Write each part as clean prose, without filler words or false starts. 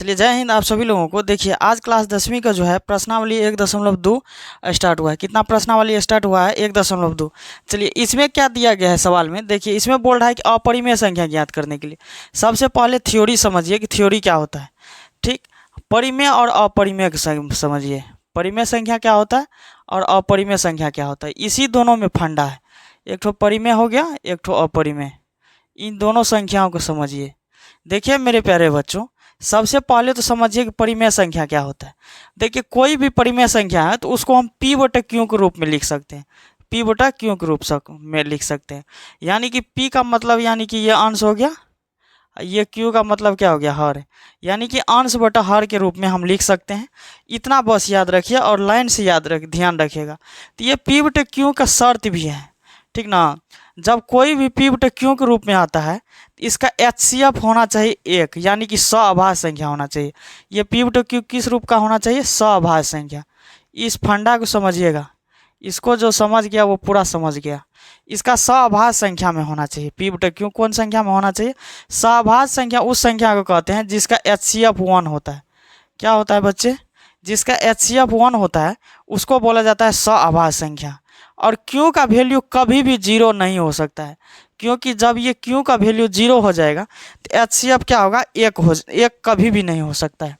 चलिए, जय हिंद आप सभी लोगों को। देखिए, आज क्लास 10वीं का जो है प्रश्नावली 1.2 स्टार्ट हुआ है। कितना प्रश्नावली स्टार्ट हुआ है? 1.2। चलिए, इसमें क्या दिया गया है सवाल में? देखिए, इसमें बोल रहा है कि अपरिमेय संख्या ज्ञात करने के लिए सबसे पहले थ्योरी समझिए कि थ्योरी क्या होता है। ठीक, परिमेय और अपरिमेय समझिए। परिमेय संख्या क्या होता है और अपरिमेय संख्या क्या होता है, इसी दोनों में फंडा है। एक ठो परिमेय हो गया, एक ठो अपरिमेय। इन दोनों संख्याओं को समझिए। देखिए मेरे प्यारे बच्चों, सबसे पहले तो समझिए कि परिमेय संख्या क्या होता है। देखिए, कोई भी परिमेय संख्या है तो उसको हम पी बटा क्यू के रूप में लिख सकते हैं। पी बटा क्यू के रूप में लिख सकते हैं। यानी कि पी का मतलब यानी कि ये अंश हो गया, ये क्यू का मतलब क्या हो गया? हर। यानी कि अंश बटा हर के रूप में हम लिख सकते हैं। इतना बस याद रखिए और लाइन से ध्यान रखिएगा। तो ये पी बटा क्यू का शर्त भी है, ठीक ना। जब कोई भी पी बटा क्यू के रूप में आता है तो इसका एचसीएफ होना चाहिए 1, यानी कि सअभाज्य संख्या होना चाहिए। ये पी बटा क्यू किस रूप का होना चाहिए? सअभाज्य संख्या। इस फंडा को समझिएगा, इसको जो समझ गया वो पूरा समझ गया। इसका सअभाज्य संख्या में होना चाहिए। पी बटा क्यू कौन संख्या में होना चाहिए? सअभाज्य संख्या उस संख्या को कहते हैं जिसका एचसीएफ 1 होता है। क्या होता है बच्चे? जिसका एचसीएफ 1 होता है उसको बोला जाता है सअभाज्य संख्या। और क्यू का वैल्यू कभी भी 0 नहीं हो सकता है, क्योंकि जब ये क्यू का वैल्यू 0 हो जाएगा तो एचसीएफ क्या होगा? 1 कभी भी नहीं हो सकता है।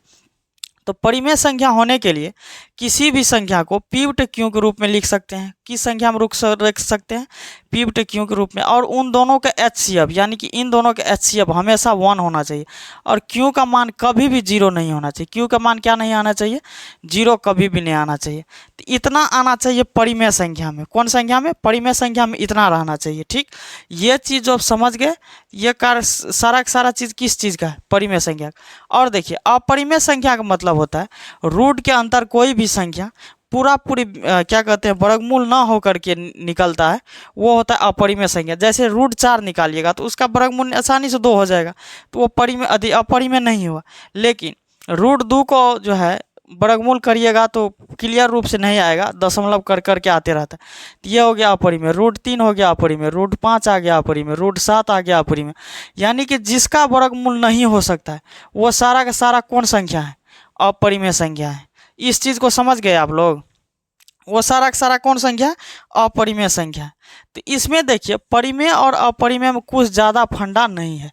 तो परिमेय संख्या होने के लिए किसी भी संख्या को पी बटे क्यू के रूप में लिख सकते हैं। किस संख्या में रख सकते हैं? पी बटे क्यू के रूप में। और उन दोनों का एचसीएफ यानी कि इन दोनों का एचसीएफ हमेशा 1 होना चाहिए। और क्यू का मान कभी भी 0 नहीं होना चाहिए। क्यू का मान क्या नहीं आना चाहिए? 0 कभी भी नहीं आना चाहिए। तो इतना आना चाहिए परिमेय संख्या में। कौन संख्या में? परिमेय संख्या में इतना रहना चाहिए। ठीक, ये चीज़ जो आप समझ गए, ये कार्य सारा का सारा चीज़ किस चीज़ का है? परिमेय संख्या। और देखिए, अपरिमेय संख्या का मतलब होता है रूट के अंतर कोई भी संख्या पूरी क्या कहते हैं, वर्गमूल ना होकर के निकलता है, वो होता है अपरिमेय संख्या। जैसे √4 निकालिएगा तो उसका वर्गमूल आसानी से 2 हो जाएगा, तो वो अपरिमेय नहीं हुआ। लेकिन √2 को जो है वर्गमूल करिएगा तो क्लियर रूप से नहीं आएगा, दशमलव कर करके आते रहता है। तो ये हो गया अपरिमेय। √3 हो गया अपरिमेय, √5 आ गया अपरिमेय, √7 आ गया अपरिमेय। यानी कि जिसका वर्गमूल नहीं हो सकता है वो सारा का सारा कौन संख्या है? अपरिमेय संख्या है। इस चीज़ को समझ गए आप लोग? वो सारा का सारा कौन संख्या है? अपरिमेय संख्या है। तो इसमें देखिए, परिमेय और अपरिमेय में कुछ ज़्यादा फंडा नहीं है।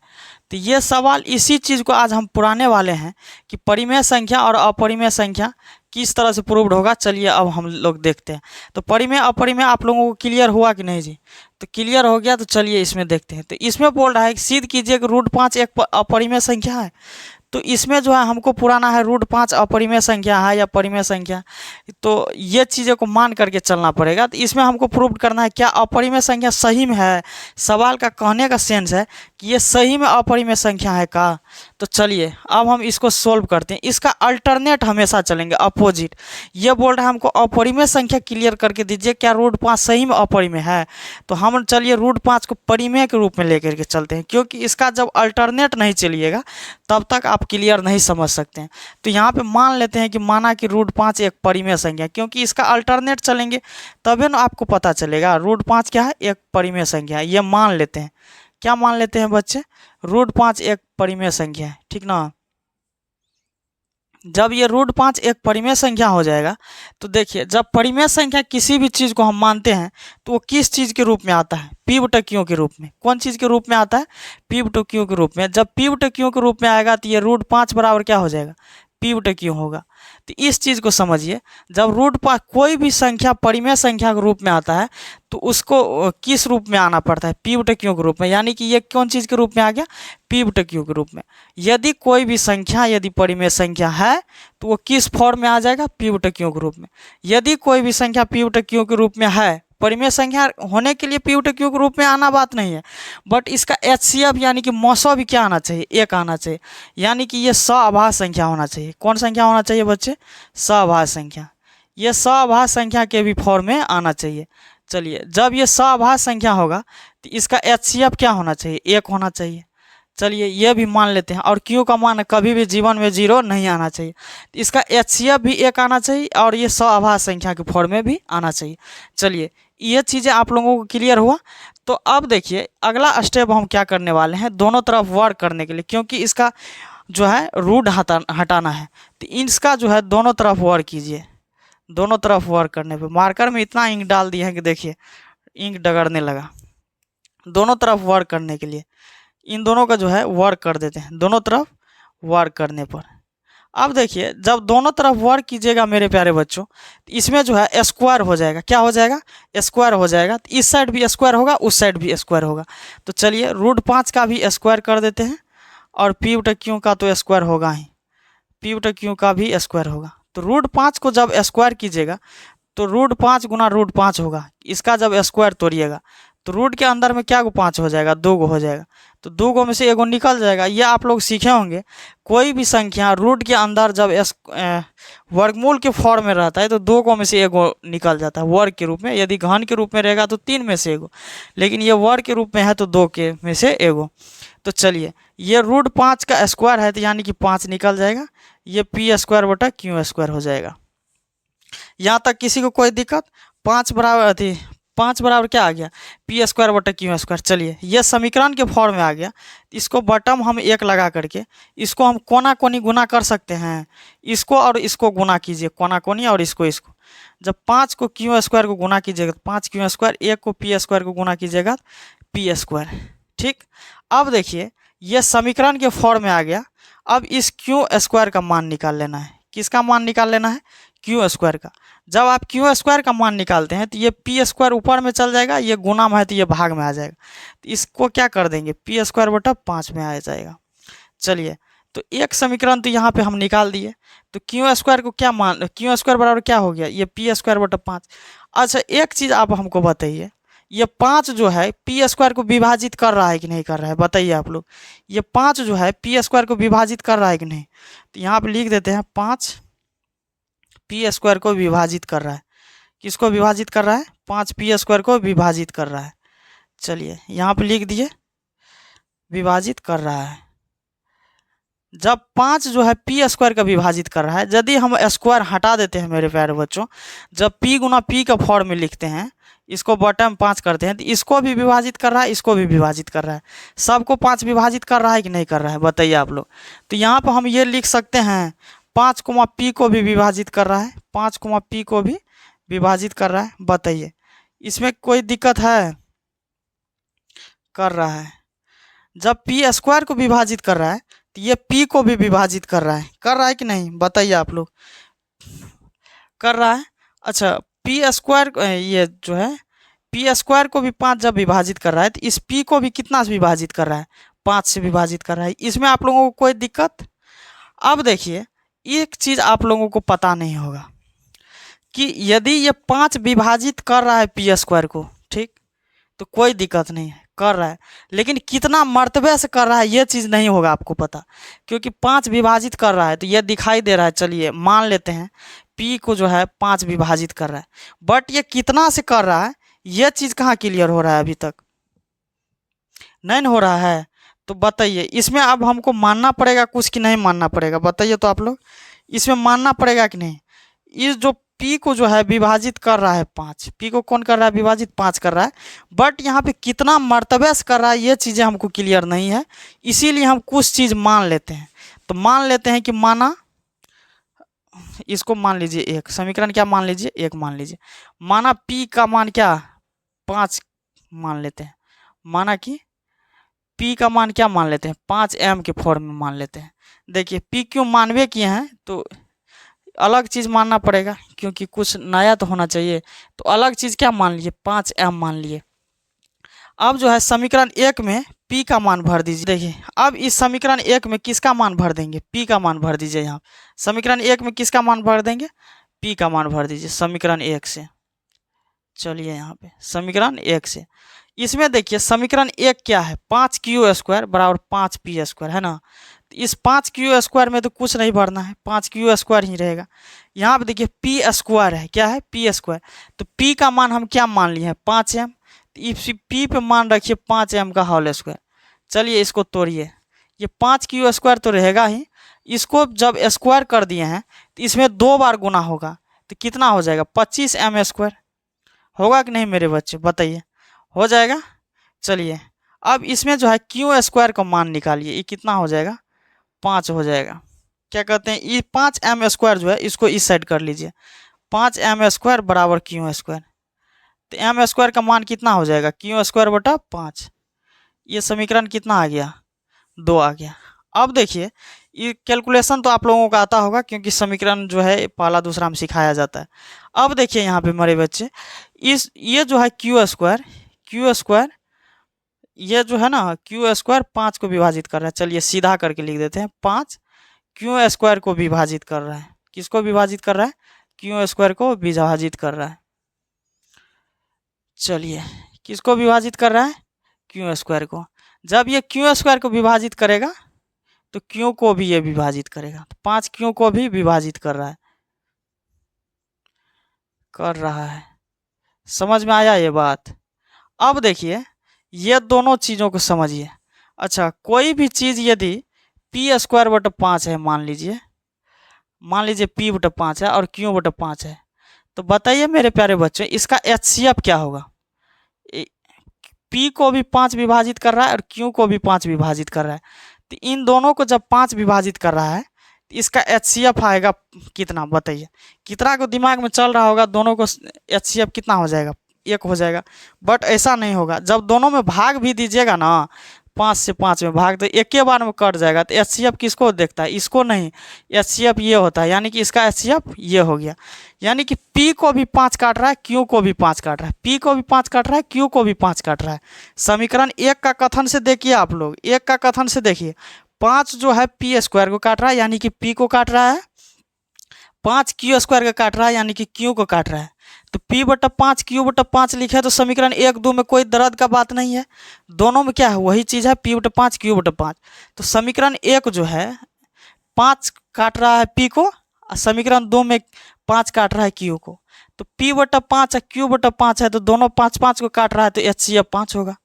तो ये सवाल इसी चीज़ को आज हम पुराने वाले हैं कि परिमेय संख्या और अपरिमेय संख्या किस तरह से प्रूव्ड होगा। चलिए अब हम लोग देखते हैं। तो परिमेय अपरिमेय आप लोगों को क्लियर हुआ कि नहीं जी? तो क्लियर हो गया, तो चलिए इसमें देखते हैं। तो इसमें बोल रहा है कि सिद्ध कीजिए कि √5 एक अपरिमेय संख्या है। तो इसमें जो है हमको पुराना है √5 अपरिमेय संख्या है या परिमेय संख्या, तो ये चीज़ों को मान करके चलना पड़ेगा। तो इसमें हमको प्रूव करना है क्या अपरिमेय संख्या सही में है। सवाल का कहने का सेंस है कि ये सही में अपरिमेय संख्या है का। तो चलिए अब हम इसको सोल्व करते हैं। इसका अल्टरनेट हमेशा चलेंगे, अपोजिट। ये बोल रहा है हमको अपरिमेय संख्या क्लियर करके दीजिए, क्या √5 सही में अपरिमेय है। तो हम चलिए √5 को परिमेय के रूप में लेकर के चलते हैं, क्योंकि इसका जब अल्टरनेट नहीं चलिएगा तब तक आप क्लियर नहीं समझ सकते हैं। तो यहाँ पे मान लेते हैं कि माना कि √5 एक परिमेय संख्या, क्योंकि इसका अल्टरनेट चलेंगे तभी ना आपको पता चलेगा √5 क्या है? एक परिमेय संख्या है। ये मान लेते हैं। क्या मान लेते हैं बच्चे? √5 एक परिमेय संख्या है, ठीक ना। जब ये √5 एक परिमेय संख्या हो जाएगा तो देखिए, जब परिमेय संख्या किसी भी चीज़ को हम मानते हैं तो वो किस चीज़ के रूप में आता है? पी बटा क्यू के रूप में। कौन चीज़ के रूप में आता है? पी बटा क्यू के रूप में। जब पी बटा क्यू के रूप में आएगा तो ये √5 बराबर क्या हो जाएगा? पी बटा क्यू होगा। तो इस चीज़ को समझिए, जब √5 कोई भी संख्या परिमेय संख्या के रूप में आता है तो उसको किस रूप में आना पड़ता है? पी बटा क्यू के रूप में। यानी कि ये कौन चीज़ के रूप में आ गया? पी बटा क्यू के रूप में। यदि कोई भी संख्या यदि परिमेय संख्या है तो वो किस फॉर्म में आ जाएगा? पी बटा क्यू के रूप में। यदि कोई भी संख्या पी बटा क्यू के रूप में है, परिमेय संख्या होने के लिए पी बटा क्यू के रूप में आना बात नहीं है, बट इसका एचसीएफ यानी कि मौसो भी क्या आना चाहिए? 1 आना चाहिए। यानी कि ये सअभाज्य संख्या होना चाहिए। कौन संख्या होना चाहिए बच्चे? सअभाज्य संख्या। ये सअभाज्य संख्या के भी फॉर्म में आना चाहिए। चलिए, जब ये सअभाज्य संख्या होगा तो इसका एचसीएफ क्या होना चाहिए? 1 होना चाहिए। चलिए ये भी मान लेते हैं। और क्यू का मान कभी भी जीवन में 0 नहीं आना चाहिए। इसका एचसीएफ भी 1 आना चाहिए और ये सअभाज्य संख्या के फॉर्म में भी आना चाहिए। चलिए ये चीज़ें आप लोगों को क्लियर हुआ। तो अब देखिए अगला स्टेप हम क्या करने वाले हैं, दोनों तरफ वर्क करने के लिए, क्योंकि इसका जो है रूट हटाना है। तो इसका जो है दोनों तरफ वर्क कीजिए। दोनों तरफ वर्क करने पे मार्कर में इतना इंक डाल दिया है कि देखिए इंक डगड़ने लगा। दोनों तरफ वर्क करने के लिए इन दोनों का जो है वर्क कर देते हैं दोनों तरफ वर्क करने पर। अब देखिए जब दोनों तरफ वर्क कीजिएगा मेरे प्यारे बच्चों, तो इसमें जो है स्क्वायर हो जाएगा। क्या हो जाएगा? स्क्वायर हो जाएगा। तो इस साइड भी स्क्वायर होगा, उस साइड भी स्क्वायर होगा। तो चलिए √5 का भी स्क्वायर कर देते हैं और p/q का तो स्क्वायर होगा ही, p/q का भी स्क्वायर होगा। तो √5 को जब स्क्वायर कीजिएगा तो √5 गुना √5 होगा। इसका जब स्क्वायर तोड़िएगा तो रूट के अंदर में क्या गो 5 हो जाएगा? 2 गो हो जाएगा। तो 2 गो में से एगो निकल जाएगा। ये आप लोग सीखे होंगे, कोई भी संख्या रूट के अंदर जब वर्गमूल के फॉर्म में रहता है तो 2 गो में से एगो निकल जाता है वर्ग के रूप में। यदि घन के रूप में रहेगा तो 3 में से एगो, लेकिन ये वर्ग के रूप में है तो 2 के में से एगो। तो चलिए ये √5 का स्क्वायर है तो यानी कि 5 निकल जाएगा। ये p²/q² हो जाएगा। यहाँ तक किसी को कोई दिक्कत? 5 बराबर क्या आ गया? p²/q²। चलिए ये समीकरण के फॉर्म में आ गया। इसको बटम हम 1 लगा करके इसको हम कोना कोनी गुना कर सकते हैं। इसको और इसको गुना कीजिए, कोना कोनी और इसको। जब 5 को q² को गुना कीजिएगा तो 5q², 1 को p² को गुना कीजिएगा p²। ठीक, अब देखिए ये समीकरण के फॉर्म में आ गया। अब इस q² का मान निकाल लेना है। किसका मान निकाल लेना है? q² का। जब आप q² का मान निकालते हैं तो ये p² ऊपर में चल जाएगा, ये गुना में है तो ये भाग में आ जाएगा। तो इसको क्या कर देंगे? p²/5 में आ जाएगा। चलिए तो एक समीकरण तो यहाँ पे हम निकाल दिए। तो q² को क्या मान, q² बराबर क्या हो गया? ये p²/5। अच्छा एक चीज़ आप हमको बताइए, ये 5 जो है p² को विभाजित कर रहा है कि नहीं कर रहा है? बताइए आप लोग, ये 5 जो है p² को विभाजित कर रहा है कि नहीं? तो यहाँ पे लिख देते हैं 5 p² को विभाजित कर रहा है। किसको विभाजित कर रहा है? 5 p² को विभाजित कर रहा है। चलिए यहाँ पे लिख दिए विभाजित कर रहा है। जब 5 जो है p² का विभाजित कर रहा है, यदि हम स्क्वायर हटा देते हैं मेरे प्यारे बच्चों, जब p गुना p का फॉर्म में लिखते हैं, इसको बटम 5 करते हैं तो इसको भी विभाजित कर रहा है, इसको भी विभाजित कर रहा है। सबको 5 विभाजित कर रहा है कि नहीं कर रहा है? बताइए आप लोग। तो यहाँ पर हम ये लिख सकते हैं 5, p को भी विभाजित कर रहा है, 5, p को भी विभाजित कर रहा है। बताइए इसमें कोई दिक्कत है? कर रहा है। जब p² को विभाजित कर रहा है तो ये p को भी विभाजित कर रहा है। कर रहा है कि नहीं? बताइए आप लोग। कर रहा है। अच्छा p² ये जो है p² को भी 5 जब विभाजित कर रहा है तो इस p को भी कितना से विभाजित कर रहा है? 5 से विभाजित कर रहा है। इसमें आप लोगों को कोई दिक्कत? अब देखिए एक चीज़ आप लोगों को पता नहीं होगा कि यदि ये 5 विभाजित कर रहा है p² को, ठीक, तो कोई दिक्कत नहीं है, कर रहा है, लेकिन कितना मर्तबे से कर रहा है ये चीज़ नहीं होगा आपको पता, क्योंकि 5 विभाजित कर रहा है तो ये दिखाई दे रहा है। चलिए मान लेते हैं p को जो है 5 विभाजित कर रहा है, बट ये कितना से कर रहा है ये चीज़ कहाँ क्लियर हो रहा है? अभी तक नहीं हो रहा है। तो बताइए इसमें अब हमको मानना पड़ेगा कुछ कि नहीं मानना पड़ेगा? बताइए तो आप लोग, इसमें मानना पड़ेगा कि नहीं? इस जो p को जो है विभाजित कर रहा है 5, p को कौन कर रहा है? विभाजित 5 कर रहा है, बट यहाँ पे कितना मर्तबे से कर रहा है ये चीज़ें हमको क्लियर नहीं है, इसीलिए हम कुछ चीज़ मान लेते हैं। तो मान लेते हैं कि माना, इसको मान लीजिए 1, समीकरण क्या मान लीजिए? 1 मान लीजिए। माना p का मान क्या? 5 मान लेते हैं। माना कि p का मान क्या मान लेते हैं? 5m के फॉर्म में मान लेते हैं। देखिए p क्यों मानवे किए हैं तो अलग चीज़ मानना पड़ेगा, क्योंकि कुछ नया तो होना चाहिए। तो अलग चीज़ क्या मान लिए? 5m मान लिए। अब जो है समीकरण 1 में p का मान भर दीजिए। देखिए अब इस समीकरण 1 में किसका मान भर देंगे? p का मान भर दीजिए। यहाँ समीकरण 1 में किसका मान भर देंगे? p का मान भर दीजिए समीकरण 1 से। चलिए यहाँ पे समीकरण 1 से, इसमें देखिए समीकरण 1 क्या है? 5q² बराबर 5p² है ना। तो इस 5q² में तो कुछ नहीं भरना है, 5q² ही रहेगा। यहाँ पे देखिए p² है, क्या है? p²। तो p का मान हम क्या मान लिए हैं? 5m। तो इस p पे मान रखिए 5m का होल स्क्वायर। चलिए इसको तोड़िए, ये 5q² तो रहेगा ही, इसको जब स्क्वायर कर दिए हैं तो इसमें 2 बार गुना होगा तो कितना हो जाएगा? 25m² होगा कि नहीं मेरे बच्चे? बताइए हो जाएगा। चलिए अब इसमें जो है q² का मान निकालिए, ये कितना हो जाएगा? 5 हो जाएगा। क्या कहते हैं, ये 5m² जो है इसको इस साइड कर लीजिए। 5m² बराबर Q²। तो m² का मान कितना हो जाएगा, Q² बटा 5। ये समीकरण कितना आ गया, 2 आ गया। अब देखिए ये कैलकुलेशन तो आप लोगों को आता होगा, क्योंकि समीकरण जो है पहला दूसरा में सिखाया जाता है। अब देखिए यहाँ पे मेरे बच्चे, ये जो है Q², ये जो है ना Q² 5 को विभाजित कर रहा है। चलिए सीधा करके लिख देते हैं, 5 Q² को विभाजित कर रहा है। किसको विभाजित कर रहा है, Q² को विभाजित कर रहा है। चलिए किसको विभाजित कर रहा है, Q² को। जब ये Q² को विभाजित करेगा तो Q को भी ये विभाजित करेगा। तो 5 Q को भी विभाजित कर रहा है। समझ में आया ये बात। अब देखिए ये दोनों चीज़ों को समझिए। अच्छा, कोई भी चीज़ यदि P² बटा 5 है, मान लीजिए P बटा 5 है और Q बटा 5 है, तो बताइए मेरे प्यारे बच्चों इसका HCF क्या होगा। P को भी 5 विभाजित कर रहा है और Q को भी 5 विभाजित कर रहा है। तो इन दोनों को जब 5 विभाजित कर रहा है तो इसका HCF आएगा कितना, बताइए। कितना को दिमाग में चल रहा होगा, दोनों को HCF कितना हो जाएगा, 1 हो जाएगा। बट ऐसा नहीं होगा, जब दोनों में भाग भी दीजिएगा ना, 5 से 5 में भाग, तो एक ही बार में कट जाएगा। तो HCF किसको देखता है, इसको नहीं। HCF ये होता है, यानी कि इसका HCF ये हो गया। यानी कि P को भी 5 काट रहा है, Q को भी 5 काट रहा है, P को भी 5 काट रहा है, Q को भी 5 काट रहा है। समीकरण 1 का कथन से देखिए आप लोग, 1 का कथन से देखिए, 5 जो है P² को काट रहा है, यानी कि P को काट रहा है, 5 Q² का काट रहा है, यानी कि Q को काट रहा है। तो P बटा 5 Q बटा 5 लिखे तो समीकरण 1 2 में कोई दर्द का बात नहीं है, दोनों में क्या है, वही चीज़ है, P बटा 5 Q बटा 5। तो समीकरण 1 जो है 5 काट रहा है P को, और समीकरण 2 में 5 काट रहा है Q को। तो P बटा 5 है, Q बटा 5 है, तो दोनों 5 5 को काट रहा है, तो HCF 5 होगा।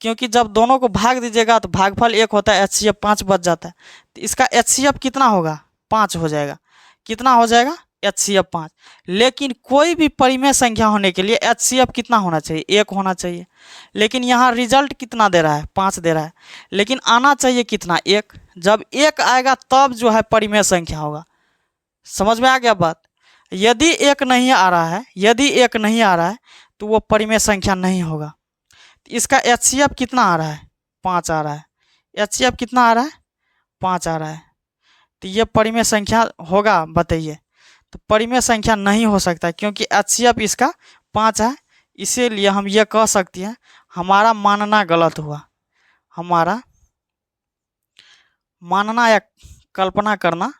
क्योंकि जब दोनों को भाग दीजिएगा तो भागफल 1 होता है, HCF 5 बच जाता है। तो इसका HCF कितना होगा, 5 हो जाएगा। कितना हो जाएगा, HCF 5। लेकिन कोई भी परिमेय संख्या होने के लिए HCF कितना होना चाहिए, 1 होना चाहिए। लेकिन यहाँ रिजल्ट कितना दे रहा है, 5 दे रहा है, लेकिन आना चाहिए कितना, 1। जब 1 आएगा तब जो है परिमेय संख्या होगा। समझ में आ गया बात। यदि 1 नहीं आ रहा है, तो वो परिमेय संख्या नहीं होगा। इसका HCF कितना आ रहा है, 5 आ रहा है। HCF कितना आ रहा है, 5 आ रहा है। तो ये परिमेय संख्या होगा, बताइए। तो परिमेय संख्या नहीं हो सकता, क्योंकि HCF इसका 5 है। इसीलिए हम ये कह सकते हैं हमारा मानना गलत हुआ। हमारा मानना या कल्पना करना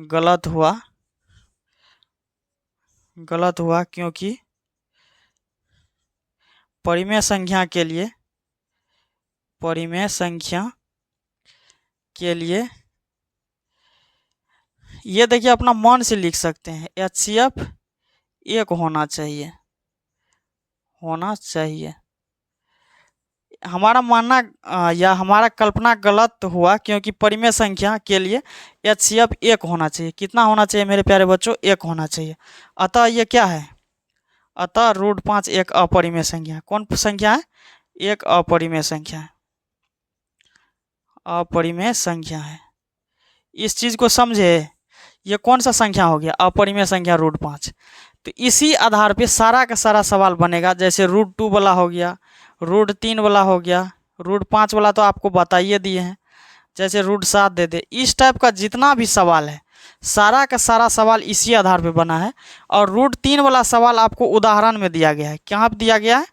गलत हुआ, क्योंकि परिमेय संख्या के लिए ये देखिए अपना मन से लिख सकते हैं, HCF 1 होना चाहिए। हमारा मानना या हमारा कल्पना गलत हुआ, क्योंकि परिमेय संख्या के लिए HCF 1 होना चाहिए। कितना होना चाहिए मेरे प्यारे बच्चों, 1 होना चाहिए। अतः ये क्या है, अतः √5 एक अपरिमेय संख्या। कौन संख्या है, एक अपरिमेय संख्या है। इस चीज़ को समझे, ये कौन सा संख्या हो गया, अपरिमेय संख्या √5। तो इसी आधार पे सारा का सारा सवाल बनेगा। जैसे √2 वाला हो गया, √3 वाला हो गया, √5 वाला तो आपको बताइए दिए हैं, जैसे √7 दे दे। इस टाइप का जितना भी सवाल है, सारा का सारा सवाल इसी आधार पे बना है। और √3 वाला सवाल आपको उदाहरण में दिया गया है। कहाँ पे दिया गया है,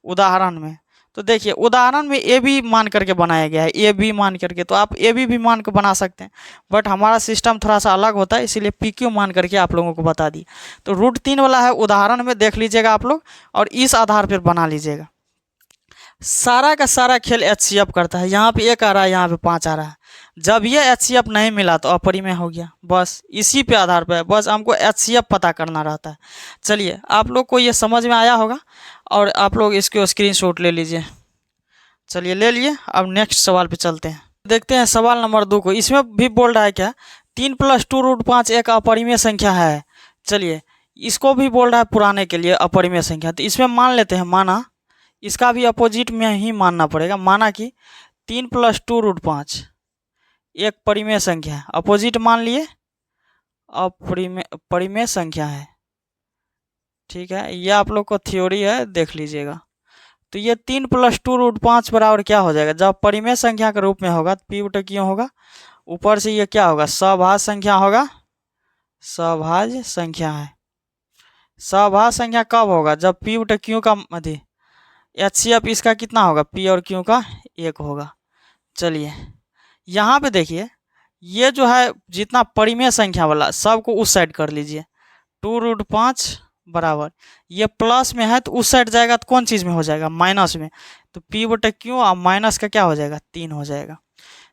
उदाहरण में। तो देखिए उदाहरण में AB मान करके बनाया गया है, AB मान करके। तो आप AB भी मान के बना सकते हैं, बट हमारा सिस्टम थोड़ा सा अलग होता है, इसीलिए PQ मान करके आप लोगों को बता दी। तो √3 वाला है, उदाहरण में देख लीजिएगा आप लोग, और इस आधार पर बना लीजिएगा। सारा का सारा खेल HCF करता है। यहाँ पे 1 आ रहा है, यहाँ पे 5 आ रहा है। जब ये HCF नहीं मिला तो अपरिमेय हो गया। बस इसी पे आधार पर, बस हमको HCF पता करना रहता है। चलिए आप लोग को ये समझ में आया होगा, और आप लोग इसको स्क्रीनशॉट ले लीजिए। चलिए ले लिए। अब नेक्स्ट सवाल पे चलते हैं, देखते हैं सवाल नंबर 2 को। इसमें भी बोल रहा है क्या, 3 + 2 √5 एक अपरिमेय संख्या है। चलिए इसको भी बोल रहा है पुराने के लिए अपरिमेय संख्या। तो इसमें मान लेते हैं, माना इसका भी अपोजिट में ही मानना पड़ेगा। माना कि 3 + 2√5 एक परिमेय संख्या है, अपोजिट मान लिए परिमेय संख्या है। ठीक है, ये आप लोग को थ्योरी है, देख लीजिएगा। तो ये 3 + 2√5 बराबर क्या हो जाएगा, जब परिमेय संख्या के रूप में होगा तो पी बटे क्यों होगा, ऊपर से ये क्या होगा, सभाज्य संख्या होगा, सभाज्य संख्या है। सभाज्य संख्या कब होगा, जब पी बटे क्यू का मध्य HCF इसका कितना होगा, पी और क्यू का 1 होगा। चलिए यहाँ पे देखिए, ये जो है जितना परिमेय संख्या वाला सबको उस साइड कर लीजिए। 2√5 बराबर ये प्लस में है तो उस साइड जाएगा तो कौन चीज़ में हो जाएगा, माइनस में। तो पी बटे क्यू और माइनस का क्या हो जाएगा, 3 हो जाएगा।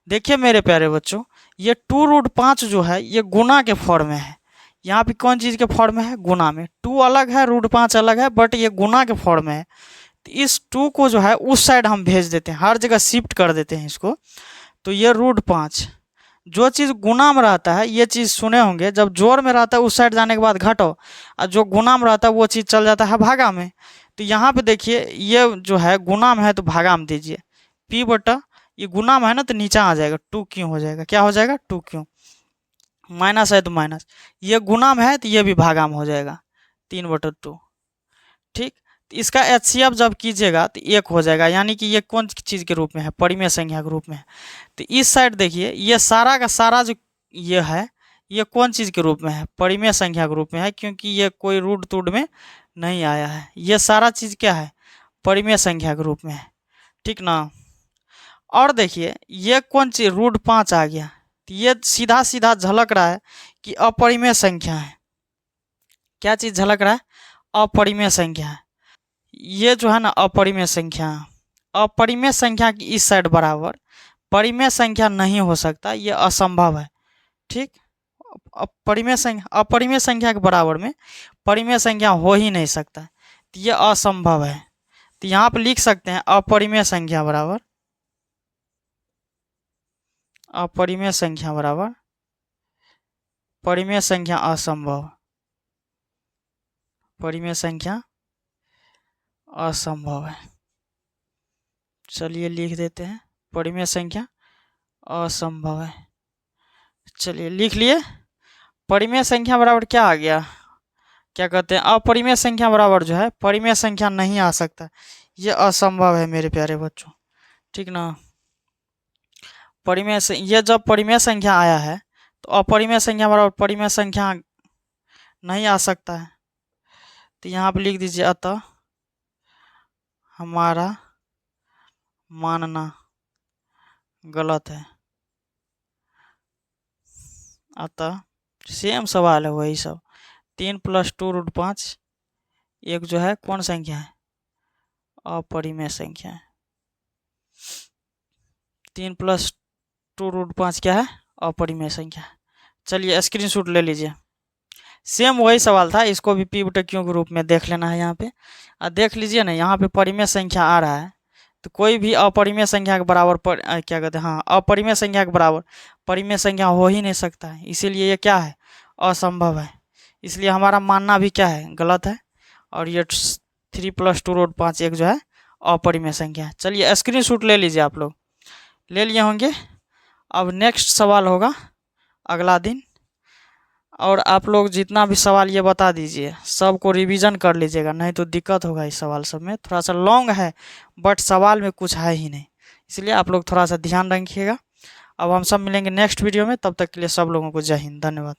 देखिए मेरे प्यारे बच्चों, ये 2√5 जो है ये गुना के फॉर्म में है। यहाँ पे कौन चीज़ के फॉर्म में है, गुना में। 2 अलग है, √5 अलग है, बट ये गुना के फॉर्म में है। तो इस 2 को जो है उस साइड हम भेज देते हैं, हर जगह शिफ्ट कर देते हैं इसको। तो ये √5 जो चीज़ गुना में रहता है, ये चीज़ सुने होंगे, जब जोड़ में रहता है उस साइड जाने के बाद घटो, और जो गुना में रहता है वो चीज़ चल जाता है भागा में। तो यहाँ पे देखिए ये जो है गुना में है तो भागा में दीजिए, पी बटा ये गुना में है ना तो नीचे आ जाएगा, 2 क्यों हो जाएगा, क्या हो जाएगा, 2 क्यों। माइनस है तो माइनस, ये गुना में है तो ये भी भागा में हो जाएगा, 3/2। ठीक, तो इसका HCF जब कीजिएगा तो 1 हो जाएगा, यानी कि ये कौन चीज़ के रूप में है, परिमेय संख्या के रूप में है। तो इस साइड देखिए ये सारा का सारा जो ये है ये कौन चीज़ के रूप में है, परिमेय संख्या के रूप में है, क्योंकि ये कोई रूट टूट में नहीं आया है। ये सारा चीज़ क्या है, परिमेय संख्या के रूप में है। ठीक ना। और देखिए ये कौन चीज़, √5 आ गया, तो ये सीधा सीधा झलक रहा है कि अपरिमेय संख्या है। क्या चीज़ झलक रहा है, अपरिमेय संख्या है। ये जो है ना अपरिमेय संख्या, अपरिमेय संख्या की इस साइड बराबर परिमेय संख्या नहीं हो सकता, ये असंभव है। ठीक, अपरिमेय संख्या के बराबर में परिमेय संख्या हो ही नहीं सकता, तो ये असंभव है। तो यहाँ पर लिख सकते हैं अपरिमेय संख्या बराबर, अपरिमेय संख्या बराबर परिमेय संख्या असंभव, परिमेय संख्या असंभव है। चलिए लिख देते हैं परिमेय संख्या असंभव है। चलिए लिख लिए, परिमेय संख्या बराबर क्या आ गया, क्या कहते हैं, अपरिमेय संख्या बराबर जो है परिमेय संख्या नहीं आ सकता, ये असंभव है मेरे प्यारे बच्चों। ठीक ना, परिमेय से ये जब परिमेय संख्या आया है तो अपरिमेय संख्या बराबर परिमेय संख्या नहीं आ सकता है। तो यहाँ पे लिख दीजिए, अतः हमारा मानना गलत है। अतः सेम सवाल है वही सब, 3 + 2√5 एक जो है कौन संख्या है, अपरिमेय संख्या है। 3 + 2√5 क्या है, अपरिमेय संख्या है। चलिए स्क्रीनशॉट ले लीजिए, सेम वही सवाल था, इसको भी पी बटे क्यू के रूप में देख लेना है। यहाँ पे देख लीजिए ना, यहाँ पे परिमेय संख्या आ रहा है, तो कोई भी अपरिमेय संख्या के बराबर क्या कहते हैं, हाँ अपरिमेय संख्या के बराबर परिमेय संख्या हो ही नहीं सकता है, इसीलिए ये क्या है, असंभव है। इसलिए हमारा मानना भी क्या है, गलत है। और ये 3 + 2√5 एक जो है अपरिमेय संख्या है। चलिए स्क्रीनशॉट ले लीजिए, आप लोग ले लिए होंगे। अब नेक्स्ट सवाल होगा अगला दिन, और आप लोग जितना भी सवाल ये बता दीजिए सबको रिवीजन कर लीजिएगा, नहीं तो दिक्कत होगा इस सवाल सब में। थोड़ा सा लॉन्ग है बट सवाल में कुछ है ही नहीं, इसलिए आप लोग थोड़ा सा ध्यान रखिएगा। अब हम सब मिलेंगे नेक्स्ट वीडियो में, तब तक के लिए सब लोगों को जय हिंद, धन्यवाद।